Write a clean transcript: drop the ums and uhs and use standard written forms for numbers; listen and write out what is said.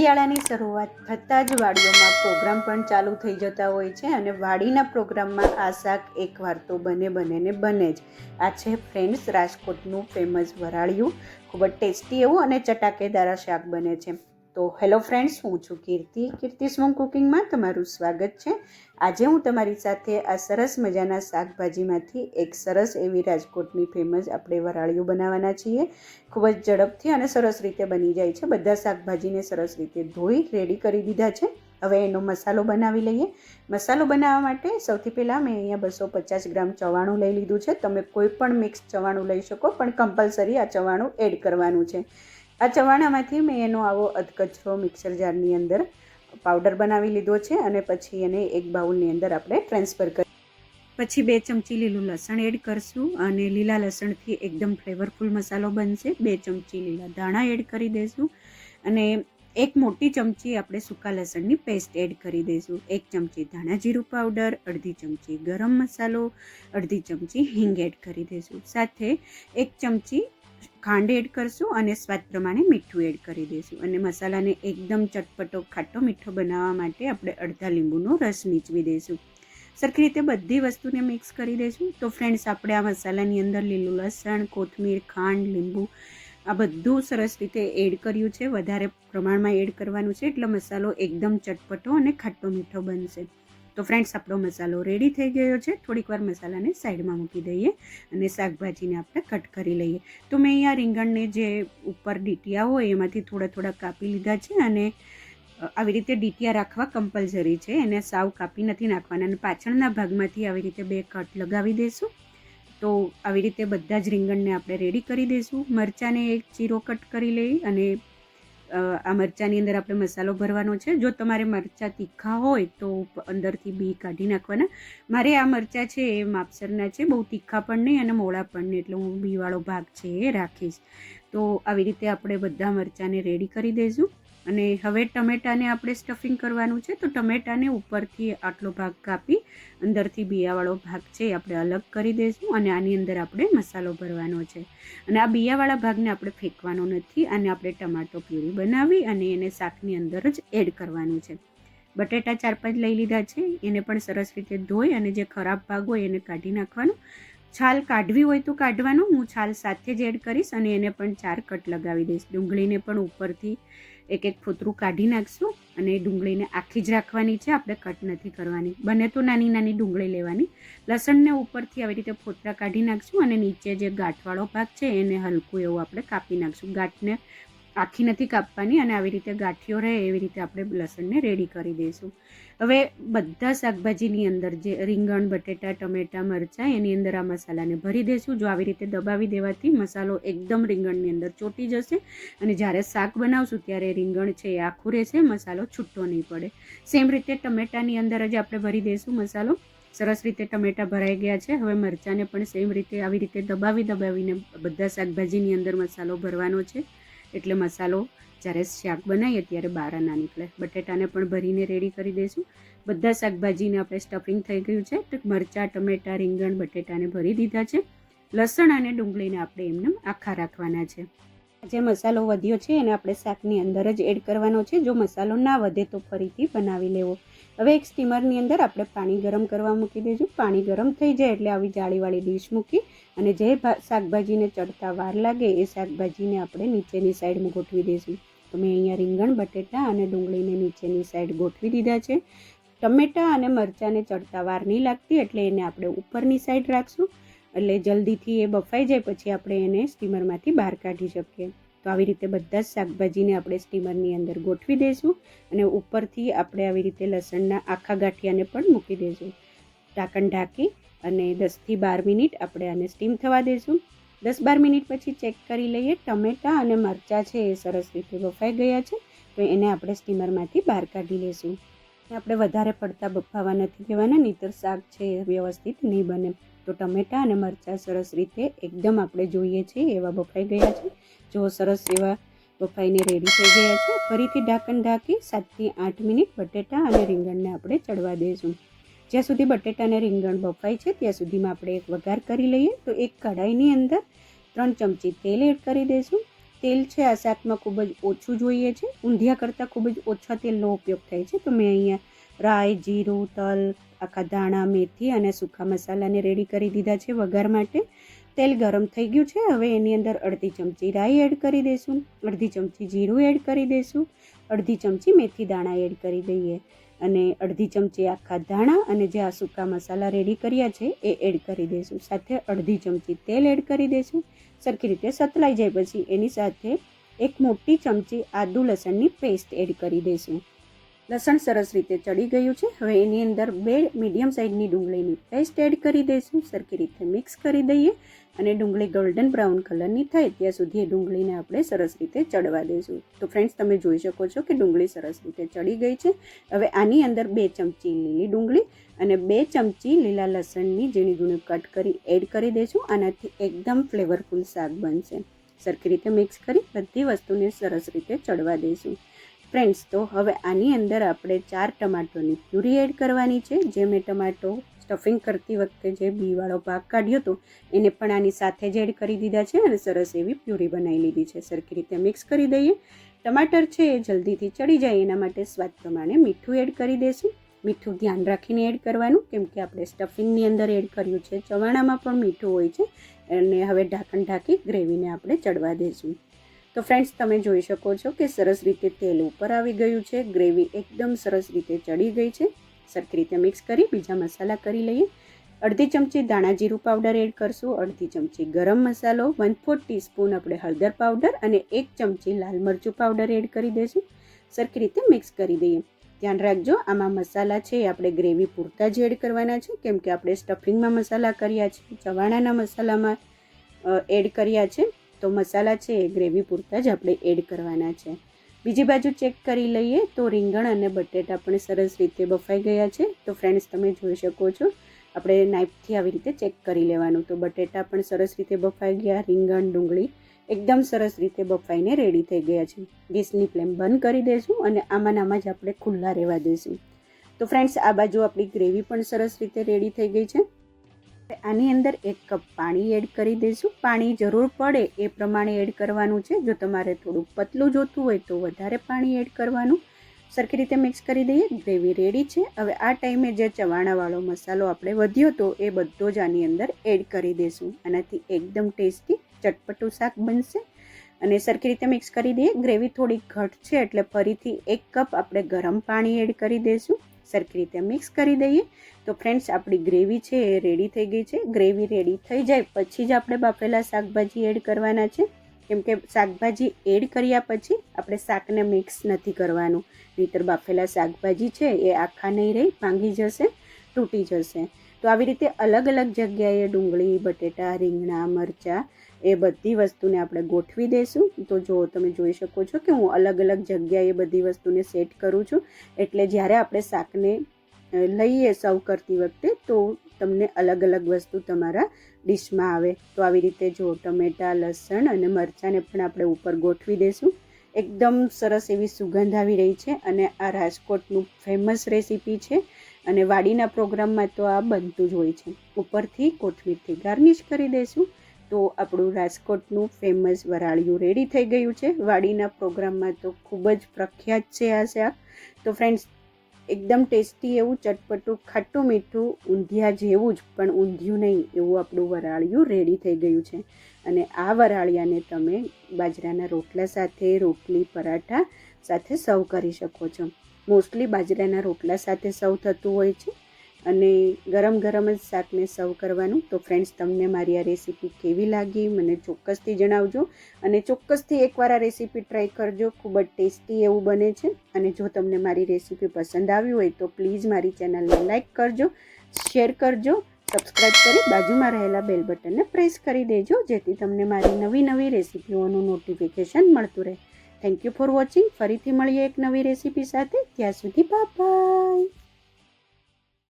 શિયાળાની શરૂઆત થતાં જ વાડીઓમાં પ્રોગ્રામ પણ ચાલુ થઈ જતા હોય છે અને વાડીના પ્રોગ્રામમાં આ શાક એકવાર તો બને જ. આ છે ફ્રેન્ડ્સ રાજકોટનું ફેમસ વરાળિયું. ખૂબ જ ટેસ્ટી એવું અને ચટાકેદાર શાક બને છે. તો હેલો ફ્રેન્ડ્સ, હું છું કીર્તિસ હોમ કુકિંગમાં તમારું સ્વાગત છે. આજે હું તમારી સાથે આ સરસ મજાના શાકભાજીમાંથી એક સરસ એવી રાજકોટની ફેમસ આપણે વરાળિયું બનાવવાના છીએ. ખૂબ જ ઝડપથી અને સરસ રીતે બની જાય છે. બધા શાકભાજીને સરસ રીતે ધોઈ રેડી કરી દીધા છે. હવે એનો મસાલો બનાવી લઈએ. મસાલો બનાવવા માટે સૌથી પહેલાં મેં અહીંયા 250 ગ્રામ ચવાણું લઈ લીધું છે. તમે કોઈ પણ મિક્સ ચવાણું લઈ શકો, પણ કમ્પલસરી આ ચવાણું એડ કરવાનું છે. આ ચવાણામાંથી મેં એનો આવો અધકચરો મિક્સર જારની અંદર પાવડર બનાવી લીધો છે અને પછી એને એક બાઉલની અંદર આપણે ટ્રાન્સફર કરી. પછી 2 ચમચી લીલું લસણ એડ કરશું અને લીલા લસણથી એકદમ ફ્લેવરફુલ મસાલો બનશે. 2 ચમચી લીલા ધાણા એડ કરી દઈશું અને 1 મોટી ચમચી આપણે સૂકા લસણની પેસ્ટ એડ કરી દઈશું. 1 ચમચી ધાણા જીરું પાવડર, અડધી ચમચી ગરમ મસાલો, અડધી ચમચી હિંગ એડ કરી દઈશું. સાથે 1 ચમચી ખાંડ એડ કરશું અને સ્વાદ પ્રમાણે મીઠું એડ કરી દઈશું. અને મસાલાને એકદમ ચટપટો ખાટો મીઠો બનાવવા માટે આપણે અડધા લીંબુનો રસ નીચવી દઈશું. સરખી રીતે બધી વસ્તુને મિક્સ કરી દઈશું. તો ફ્રેન્ડ્સ, આપણે આ મસાલાની અંદર લીલું લસણ, કોથમીર, ખાંડ, લીંબુ આ બધું સરસ રીતે એડ કર્યું છે. વધારે પ્રમાણમાં એડ કરવાનું છે એટલે મસાલો એકદમ ચટપટો અને ખાટો મીઠો બનશે. તો ફ્રેન્ડ્સ, આપણો મસાલો રેડી થઈ ગયો છે. થોડીક વાર મસાલાને સાઈડમાં મૂકી દઈએ અને શાકભાજીને આપણે કટ કરી લઈએ. તો મેં અહીંયા રીંગણને જે ઉપર ડીટિયા હોય એમાંથી થોડા કાપી લીધા છે અને આવી રીતે ડીટિયા રાખવા કમ્પલસરી છે. એને સાવ કાપી નથી નાખવાના અને પાછળના ભાગમાંથી આવી રીતે 2 કટ લગાવી દઈશું. તો આવી રીતે બધા જ રીંગણને આપણે રેડી કરી દઈશું. મરચાંને એક ચીરો કટ કરી લઈ અને આ મરચાંની અંદર આપણે મસાલો ભરવાનો છે. જો તમારે મરચાં તીખા હોય તો અંદરથી બી કાઢી નાખવાના. મારે આ મરચાં છે એ માપસરના છે, બહુ તીખા પણ નહીં અને મોળા પણ નહીં, એટલે હું બીવાળો ભાગ છે એ રાખીશ. તો આવી રીતે આપણે બધા મરચાંને રેડી કરી દઈશું. અને હવે ટમેટાને આપણે સ્ટફિંગ કરવાનું છે. તો ટમેટાને ઉપરથી આટલો ભાગ કાપી અંદરથી બિયાવાળો ભાગ છે આપણે અલગ કરી દઈશું અને આની અંદર આપણે મસાલો ભરવાનો છે. અને આ બિયાવાળા ભાગને આપણે ફેંકવાનો નથી. આને આપણે ટમાટો પ્યુરી બનાવી અને એને શાકની અંદર જ એડ કરવાનું છે. બટેટા 4-5 લઈ લીધા છે. એને પણ સરસ રીતે ધોઈ અને જે ખરાબ ભાગ હોય એને કાઢી નાખવાનો. છાલ કાઢવી હોય તો કાઢવાનું. હું છાલ સાથે જ એડ કરીશ અને એને પણ 4 કટ લગાવી દઈશ. ડુંગળીને પણ ઉપરથી એક ફોતરું કાઢી નાખશું અને ડુંગળીને આખી જ રાખવાની છે, આપણે કટ નથી કરવાની. બને તો નાની નાની ડુંગળી લેવાની. લસણને ઉપરથી આવી રીતે ફોતરા કાઢી નાખશું અને નીચે જે ગાંઠવાળો ભાગ છે એને હલકું એવું આપણે કાપી નાખશું. ગાંઠને આખી નથી કાપવાની અને આવી રીતે ગાંઠિયો રહે એવી રીતે આપણે લસણને રેડી કરી દઈશું. હવે બધા શાકભાજીની અંદર જે રીંગણ, બટેટા, ટમેટા, મરચાં એની અંદર આ મસાલાને ભરી દઈશું. જો આવી રીતે દબાવી દેવાથી મસાલો એકદમ રીંગણની અંદર ચોંટી જશે અને જ્યારે શાક બનાવશું ત્યારે રીંગણ છે એ આખું રહેશે, મસાલો છૂટો નહીં પડે. સેમ રીતે ટમેટાની અંદર જ આપણે ભરી દઈશું મસાલો. સરસ રીતે ટમેટા ભરાઈ ગયા છે. હવે મરચાંને પણ સેમ રીતે આવી રીતે દબાવીને બધા શાકભાજીની અંદર મસાલો ભરવાનો છે, એટલે મસાલો જ્યારે શાક બનાવીએ ત્યારે બહાર ના નીકળે. બટેટાને પણ ભરીને રેડી કરી દઈશું. બધા શાકભાજીને આપણે સ્ટફિંગ થઈ ગયું છે. તો મરચાં, ટમેટા, રીંગણ, બટેટાને ભરી દીધા છે. લસણ અને ડુંગળીને આપણે એમને આખા રાખવાના છે. જે મસાલો વધ્યો છે એને આપણે શાકની અંદર જ એડ કરવાનો છે. જો મસાલો ના વધે તો ફરીથી બનાવી લેવો. હવે એક સ્ટીમરની અંદર આપણે પાણી ગરમ કરવા મૂકી દઈશું. પાણી ગરમ થઈ જાય એટલે આવી જાળીવાળી ડીશ મૂકી અને જે શાકભાજીને ચડતા વાર લાગે એ શાકભાજીને આપણે નીચેની સાઈડમાં ગોઠવી દઈશું. તો મેં અહીંયા રીંગણ, બટેટા અને ડુંગળીને નીચેની સાઈડ ગોઠવી દીધા છે. ટમેટા અને મરચાંને ચડતા વાર નહીં લાગતી એટલે એને આપણે ઉપરની સાઈડ રાખશું. એટલે જલ્દીથી એ બફાઈ જાય પછી આપણે એને સ્ટીમરમાંથી બહાર કાઢી શકીએ. તો આવી રીતે બધા જ શાકભાજીને આપણે સ્ટીમરની અંદર ગોઠવી દઈશું અને ઉપરથી આપણે આવી રીતે લસણના આખા ગાંઠિયાને પણ મૂકી દઈશું. ઢાંકણ ઢાંકી અને 10થી 12 મિનિટ આપણે આને સ્ટીમ થવા દઈશું. 10-12 મિનિટ પછી ચેક કરી લઈએ. ટમેટા અને મરચાં છે એ સરસ રીતે બફાઈ ગયા છે. તો એને આપણે સ્ટીમરમાંથી બહાર કાઢી લઈશું. આપણે વધારે પડતા બફાવા નથી દેવાના, નહીંતર શાક છે એ વ્યવસ્થિત નહીં બને. તો ટમેટા અને મરચાં સરસ રીતે એકદમ આપણે જોઈએ છે એવા બફાઈ ગયા છે. જો સરસ એવા બફાઈને રેડી થઈ ગયા છે. ફરીથી ઢાંકણ ઢાંકી 7થી 8 મિનિટ બટેટા અને રીંગણને આપણે ચડવા દઈશું. જ્યાં સુધી બટેટા અને રીંગણ બફાય છે ત્યાં સુધીમાં આપણે એક વઘાર કરી લઈએ. તો એક કઢાઈની અંદર 3 ચમચી તેલ એડ કરી દઈશું. તેલ છે આ શાકમાં ખૂબ જ ઓછું જોઈએ છે. ઊંધિયા કરતાં ખૂબ જ ઓછા તેલનો ઉપયોગ થાય છે. તો મેં અહીંયા રાઈ, જીરું, તલ, આખા ધાણા, મેથી અને સૂકા મસાલાને રેડી કરી દીધા છે વઘાર માટે. તેલ ગરમ થઈ ગયું છે. હવે એની અંદર અડધી ચમચી રાઈ એડ કરી દઈશું, અડધી ચમચી જીરું એડ કરી દઈશું, અડધી ચમચી મેથી દાણા એડ કરી દઈએ અને અડધી ચમચી આખા ધાણા અને જે આ સૂકા મસાલા રેડી કર્યા છે એ એડ કરી દઈશું. સાથે અડધી ચમચી તેલ એડ કરી દઈશું. સરખી રીતે સતલાઈ જાય પછી એની સાથે એક મોટી ચમચી આદુ લસણની પેસ્ટ એડ કરી દઈશું. લસણ સરસ રીતે ચડી ગયું છે. હવે એની અંદર 2 મીડિયમ સાઇઝની ડુંગળીની પેસ્ટ એડ કરી દઈશું. સરખી રીતે મિક્સ કરી દઈએ અને ડુંગળી ગોલ્ડન બ્રાઉન કલરની થાય ત્યાં સુધી એ ડુંગળીને આપણે સરસ રીતે ચડવા દઈશું. તો ફ્રેન્ડ્સ, તમે જોઈ શકો છો કે ડુંગળી સરસ રીતે ચડી ગઈ છે. હવે આની અંદર 2 ચમચી લીલી ડુંગળી અને 2 ચમચી લીલા લસણની ઝીણી ઝીણી કટ કરી એડ કરી દઈશું. આનાથી એકદમ ફ્લેવરફુલ શાક બનશે. સરખી રીતે મિક્સ કરી બધી વસ્તુને સરસ રીતે ચડવા દઈશું. ફ્રેન્ડ્સ, તો હવે આની અંદર આપણે 4 ટમાટોની પ્યુરી એડ કરવાની છે. જે મેં ટમાટો સ્ટફિંગ કરતી વખતે જે બીવાળો ભાગ કાઢ્યો હતો એને પણ આની સાથે જ એડ કરી દીધા છે અને સરસ એવી પ્યુરી બનાવી લીધી છે. સરખી રીતે મિક્સ કરી દઈએ. ટમાટર છે એ જલ્દીથી ચડી જાય એના માટે સ્વાદ પ્રમાણે મીઠું એડ કરી દઈશું. મીઠું ધ્યાન રાખીને એડ કરવાનું, કેમ કે આપણે સ્ટફિંગની અંદર એડ કર્યું છે. ચવાણામાં પણ મીઠું હોય છે. અને હવે ઢાંકણ ઢાંકી ગ્રેવીને આપણે ચડવા દઈશું. તો ફ્રેન્ડ્સ, તમે જોઈ શકો છો કે સરસ રીતે તેલ ઉપર આવી ગયું છે. ગ્રેવી એકદમ સરસ રીતે ચડી ગઈ છે. સરખી રીતે મિક્સ કરી બીજા મસાલા કરી લઈએ. અડધી ચમચી ધાણા જીરું પાવડર એડ કરશું, અડધી ચમચી ગરમ મસાલો, 1/4 ટીસ્પૂન આપણે હળદર પાવડર અને 1 ચમચી લાલ મરચું પાવડર એડ કરી દઈશું. સરખી રીતે મિક્સ કરી દઈએ. ધ્યાન રાખજો, આમાં મસાલા છે આપણે ગ્રેવી પૂરતા જ એડ કરવાના છે, કેમ કે આપણે સ્ટફિંગમાં મસાલા કર્યા છે, ચવાણાના મસાલામાં એડ કર્યા છે. તો મસાલા છે એ ગ્રેવી પૂરતા જ આપણે એડ કરવાના છે. બીજી બાજુ ચેક કરી લઈએ તો રીંગણ અને બટેટા પણ સરસ રીતે બફાઈ ગયા છે. તો ફ્રેન્ડ્સ, તમે જોઈ શકો છો આપણે નાઇફથી આવી રીતે ચેક કરી લેવાનું. તો બટેટા પણ સરસ રીતે બફાઈ ગયા, રીંગણ, ડુંગળી એકદમ સરસ રીતે બફાઈને રેડી થઈ ગયા છે. ગેસની ફ્લેમ બંધ કરી દઈશું અને આમાં જ આપણે ખુલ્લા રહેવા દઈશું. તો ફ્રેન્ડ્સ, આ બાજુ આપણી ગ્રેવી પણ સરસ રીતે રેડી થઈ ગઈ છે. આની અંદર 1 કપ પાણી એડ કરી દઈશું. પાણી જરૂર પડે એ પ્રમાણે એડ કરવાનું છે. જો તમારે થોડું પતલું જોતું હોય તો વધારે પાણી એડ કરવાનું. સરખી રીતે મિક્સ કરી દઈએ. ગ્રેવી રેડી છે. હવે આ ટાઈમે જે ચવાણાવાળો મસાલો આપણે વધ્યો હતો એ બધો જ આની અંદર એડ કરી દઈશું. આનાથી એકદમ ટેસ્ટી ચટપટું શાક બનશે. અને સરખી રીતે મિક્સ કરી દઈએ. ગ્રેવી થોડી ઘટ છે એટલે ફરીથી 1 કપ આપણે ગરમ પાણી એડ કરી દઈશું. સરખી રીતે મિક્સ કરી દઈએ. તો ફ્રેન્ડ્સ, આપણી ગ્રેવી છે એ રેડી થઈ ગઈ છે. ગ્રેવી રેડી થઈ જાય પછી જ આપણે બાફેલા શાકભાજી એડ કરવાના છે, કેમ કે શાકભાજી એડ કર્યા પછી આપણે શાકને મિક્સ નથી કરવાનું, નહીંતર બાફેલા શાકભાજી છે એ આખા નહીં રહી, ભાંગી જશે, તૂટી જશે. તો આવી રીતે અલગ અલગ જગ્યાએ ડુંગળી, બટેટા, રીંગણા, મરચાં એ બધી વસ્તુને આપણે ગોઠવી દઈશું. તો જો તમે જોઈ શકો છો કે હું અલગ અલગ જગ્યાએ બધી વસ્તુને સેટ કરું છું, એટલે જ્યારે આપણે શાકને લઈએ સર્વ કરતી વખતે તો તમને અલગ અલગ વસ્તુ તમારા ડીશમાં આવે. તો આવી રીતે જો ટમેટાં, લસણ અને મરચાંને પણ આપણે ઉપર ગોઠવી દઈશું. એકદમ સરસ એવી સુગંધ આવી રહી છે અને આ રાજકોટનું ફેમસ રેસીપી છે અને વાડીના પ્રોગ્રામમાં તો આ બનતું જ હોય છે. ઉપરથી કોથમીરથી ગાર્નિશ કરી દઈશું. તો આપણું રાજકોટનું ફેમસ વરાળિયું રેડી થઈ ગયું છે. વાડીના પ્રોગ્રામમાં તો ખૂબ જ પ્રખ્યાત છે આ શાક. તો ફ્રેન્ડ્સ, એકદમ ટેસ્ટી એવું ચટપટું ખાટું મીઠું ઊંધિયા જેવું જ, પણ ઊંધિયું નહીં એવું આપણું વરાળિયું રેડી થઈ ગયું છે. અને આ વરાળિયાને તમે બાજરાના રોટલા સાથે, રોટલી, પરાઠા સાથે સર્વ કરી શકો છો. મોસ્ટલી બાજરાના રોટલા સાથે સર્વ થતું હોય છે અને ગરમ ગરમ જ શાકને સર્વ કરવાનું. તો ફ્રેન્ડ્સ, તમને મારી આ રેસીપી કેવી લાગી મને ચોક્કસથી જણાવજો અને ચોક્કસથી એકવાર આ રેસીપી ટ્રાય કરજો. ખૂબ જ ટેસ્ટી એવું બને છે. અને જો તમને મારી રેસીપી પસંદ આવી હોય તો પ્લીઝ મારી ચેનલને લાઇક કરજો, શેર કરજો, સબસ્ક્રાઈબ કરી બાજુમાં રહેલા બેલ બટનને પ્રેસ કરી દેજો, જેથી તમને મારી નવી નવી રેસીપીઓનું નોટિફિકેશન મળતું રહે. Thank you for watching. ફરીથી મળીએ એક નવી રેસીપી સાથે. ત્યાં સુધી બાય બાય.